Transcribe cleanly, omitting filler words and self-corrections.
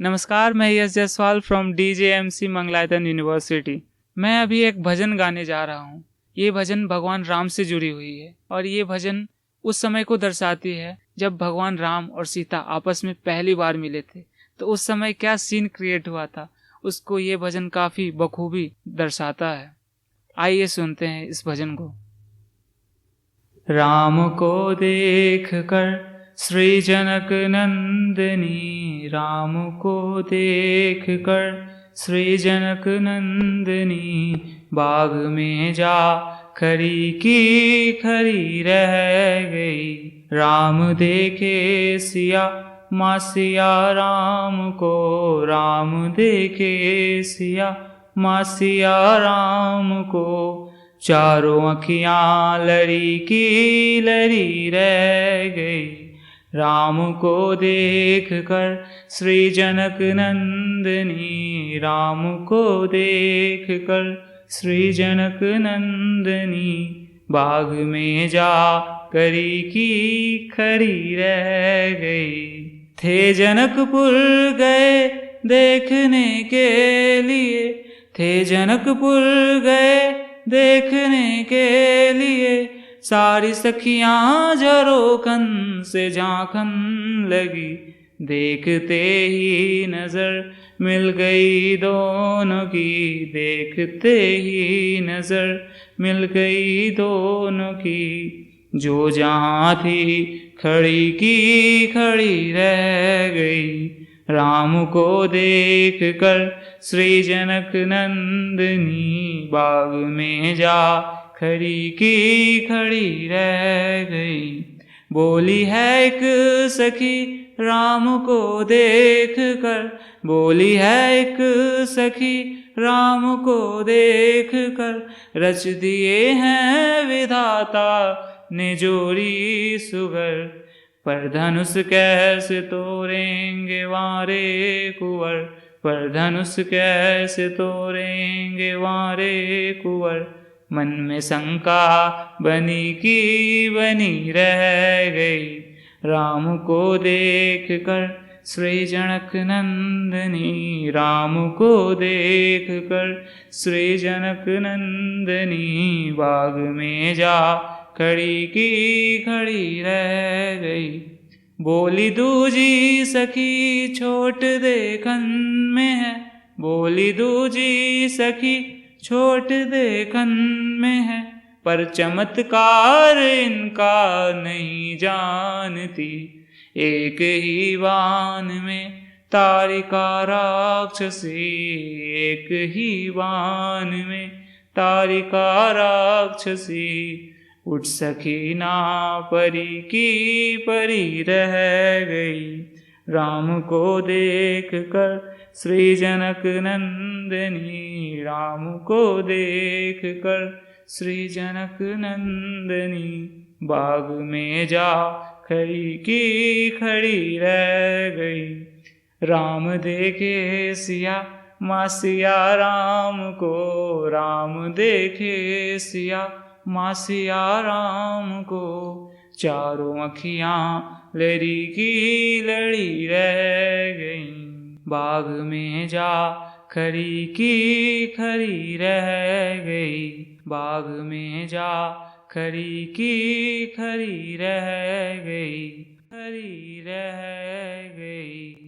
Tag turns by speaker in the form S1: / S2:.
S1: नमस्कार, मैं यश Jaiswal from डीजेएमसी Mangalayatan university. मैं अभी एक भजन गाने जा रहा हूँ। ये भजन भगवान राम से जुड़ी हुई है और ये भजन उस समय को दर्शाती है जब भगवान राम और सीता आपस में पहली बार मिले थे। तो उस समय क्या सीन क्रिएट हुआ था, उसको ये भजन काफी बखूबी दर्शाता है। आइए सुनते हैं इस भजन को। राम को देख कर श्री जनक नंदनी, राम को देख कर श्री जनक नंदनी, बाग में जा खरी की खरी रह गई। राम देखे सिया माँ सिया राम को, राम देखे सिया माँ सिया राम को, चारों अखियां लड़ी की लड़ी रह गई। राम को देख कर श्री जनक नंदनी, राम को देख कर श्री जनक नंदनी, बाग में जा करी की खरी रह गई। थे जनकपुर गए देखने के लिए, थे जनकपुर गए देखने के लिए, सारी सखियां झरोखन से झांकन लगी। देखते ही नजर मिल गई दोनों की, देखते ही नजर मिल गई दोनों की, जो जहां थी खड़ी की खड़ी रह गई। राम को देख कर श्री जनक नंदनी, बाग में जा खड़ी की खड़ी रह गई। बोली है एक सखी राम को देख कर, बोली है एक सखी राम को देख कर, रच दिए हैं विधाता ने जोड़ी सुगर। पर धनुष कैसे तोड़ेंगे वारे कुंवर, पर धनुष कैसे तोड़ेंगे वारे कुंवर। मन में शंका बनी की बनी रह गई। राम को देख कर श्री जनक नंदनी, राम को देख कर श्री जनक नंदनी, बाग में जा खड़ी की खड़ी रह गई। बोली दूजी सखी छोट देखन में है, बोली दूजी सखी छोट देखन में है, पर चमत्कार इनका नहीं जानती। एक ही बाण में तारिका राक्षसी, एक ही बाण में तारिका राक्षसी, उठ सकी ना परी की परी रह गई। राम को देख कर श्री जनक नंदनी, राम को देख कर श्री जनक नंदनी, बाग में जा खड़ी की खड़ी रह गई। राम देखे सिया माँ सिया राम को, राम देखे सिया माँ सिया राम को, चारों अखियां लड़ी की लड़ी रह गई। बाग में जा खरी की खरी रह गई, बाग में जा खरी की खरी रह गई, खरी रह गई।